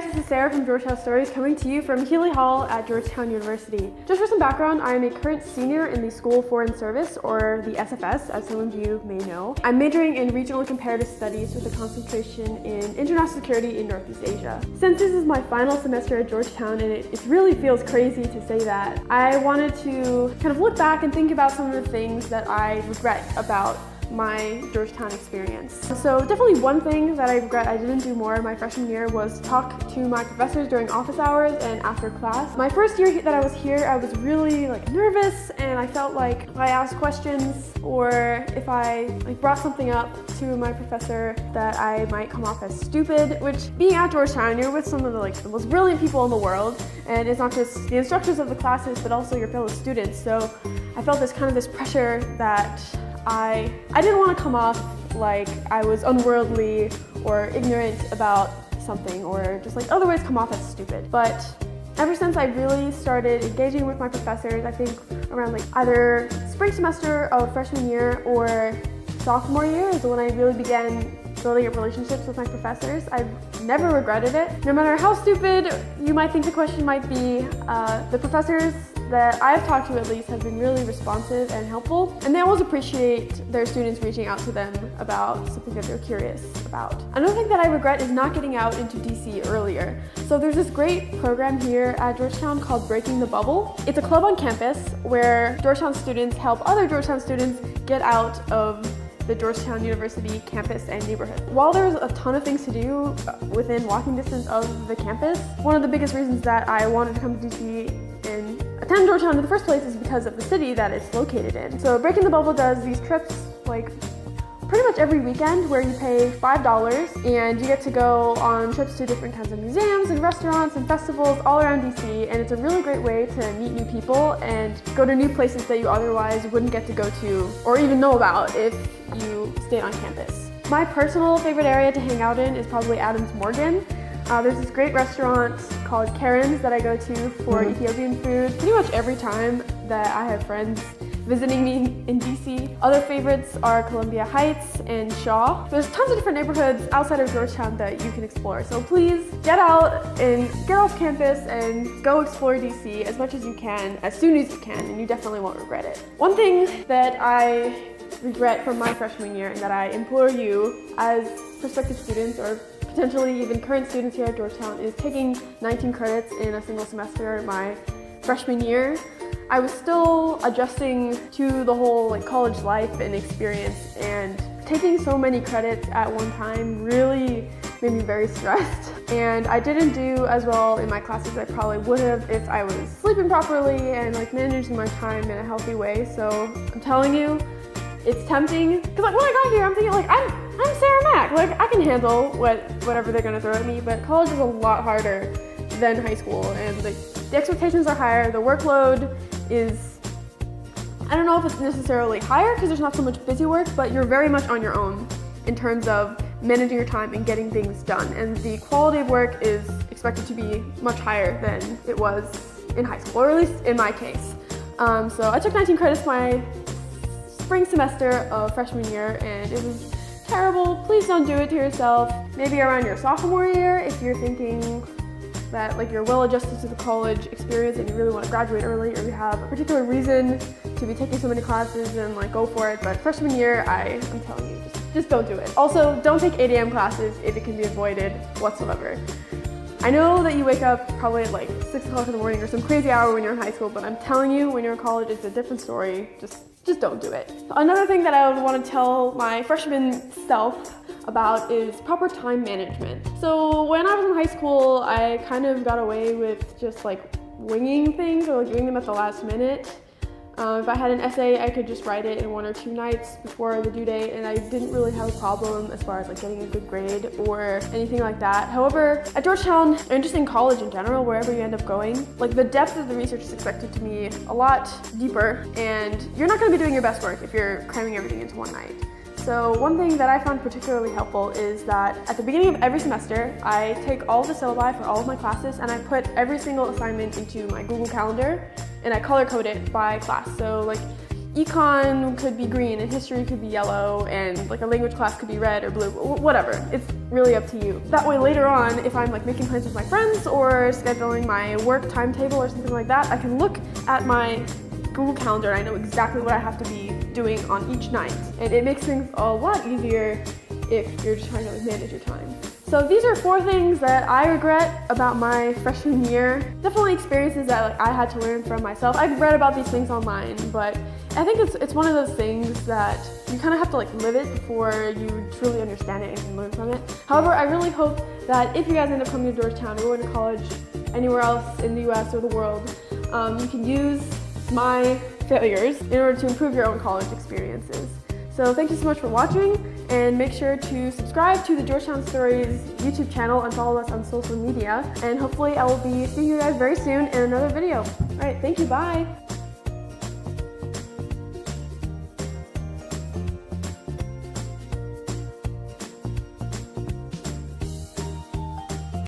guys, this is Sarah from Georgetown Stories coming to you from Healy Hall at Georgetown University. Just for some background, I am a current senior in the School of Foreign Service, or the SFS, as some of you may know. I'm majoring in Regional and Comparative Studies with a concentration in International Security in Northeast Asia. Since this is my final semester at Georgetown, and it really feels crazy to say that, I wanted to kind of look back and think about some of the things that I regret about my Georgetown experience. So definitely one thing that I regret I didn't do more my freshman year was talk to my professors during office hours and after class. My first year that I was here, I was really nervous, and I felt like if I asked questions or if I brought something up to my professor that I might come off as stupid, which being at Georgetown, you're with some of the most brilliant people in the world, and it's not just the instructors of the classes but also your fellow students. So I felt this pressure that I didn't want to come off like I was unworldly or ignorant about something, or just otherwise come off as stupid. But ever since I really started engaging with my professors, I think around either spring semester of freshman year or sophomore year is when I really began building up relationships with my professors. I've never regretted it. No matter how stupid you might think the question might be, the professors that I've talked to at least have been really responsive and helpful, and they always appreciate their students reaching out to them about something that they're curious about. Another thing that I regret is not getting out into DC earlier. So there's this great program here at Georgetown called Breaking the Bubble. It's a club on campus where Georgetown students help other Georgetown students get out of the Georgetown University campus and neighborhood. While there's a ton of things to do within walking distance of the campus, one of the biggest reasons that I wanted to come to DC and attend Georgetown in the first place is because of the city that it's located in. So Breaking the Bubble does these trips pretty much every weekend where you pay $5 and you get to go on trips to different kinds of museums and restaurants and festivals all around DC, and it's a really great way to meet new people and go to new places that you otherwise wouldn't get to go to or even know about if you stayed on campus. My personal favorite area to hang out in is probably Adams Morgan. There's this great restaurant called Karen's that I go to for Ethiopian food pretty much every time that I have friends visiting me in DC. Other favorites are Columbia Heights and Shaw. There's tons of different neighborhoods outside of Georgetown that you can explore. So please get out and get off campus and go explore DC as much as you can, as soon as you can, and you definitely won't regret it. One thing that I regret from my freshman year, and that I implore you as prospective students or potentially even current students here at Georgetown, is taking 19 credits in a single semester my freshman year. I was still adjusting to the whole college life and experience, and taking so many credits at one time really made me very stressed. And I didn't do as well in my classes as I probably would have if I was sleeping properly and managing my time in a healthy way. So I'm telling you, it's tempting, because when I got here, I'm thinking I'm Sarah Mack, I can handle whatever they're gonna throw at me. But college is a lot harder than high school, and the expectations are higher. The workload is, I don't know if it's necessarily higher because there's not so much busy work, but you're very much on your own in terms of managing your time and getting things done. And the quality of work is expected to be much higher than it was in high school, or at least in my case. So I took 19 credits my spring semester of freshman year, and it was terrible. Please don't do it to yourself. Maybe around your sophomore year, if you're thinking that you're well adjusted to the college experience and you really want to graduate early, or you have a particular reason to be taking so many classes, and go for it. But freshman year, I'm telling you, just don't do it. Also, don't take 8 a.m. classes if it can be avoided whatsoever. I know that you wake up probably at 6 o'clock in the morning or some crazy hour when you're in high school, but I'm telling you, when you're in college, it's a different story. Just don't do it. Another thing that I would want to tell my freshman self about is proper time management. So when I was in high school, I kind of got away with just winging things, or doing them at the last minute. If I had an essay, I could just write it in 1 or 2 nights before the due date, and I didn't really have a problem as far as getting a good grade or anything like that. However, at Georgetown, and just in college in general, wherever you end up going, the depth of the research is expected to be a lot deeper, and you're not going to be doing your best work if you're cramming everything into one night. So one thing that I found particularly helpful is that at the beginning of every semester, I take all of the syllabi for all of my classes, and I put every single assignment into my Google Calendar, and I color code it by class. So econ could be green and history could be yellow and like a language class could be red or blue, whatever. It's really up to you. That way later on, if I'm like making plans with my friends or scheduling my work timetable or something like that, I can look at my Google Calendar and I know exactly what I have to be doing on each night. And it makes things a lot easier if you're just trying to manage your time. So these are 4 things that I regret about my freshman year. Definitely experiences that I had to learn from myself. I've read about these things online, but I think it's one of those things that you kind of have to like live it before you truly understand it and can learn from it. However, I really hope that if you guys end up coming to Georgetown or going to college anywhere else in the US or the world, you can use my failures in order to improve your own college experiences. So thank you so much for watching, and make sure to subscribe to the Georgetown Stories YouTube channel and follow us on social media. And hopefully I will be seeing you guys very soon in another video. All right, thank you, bye.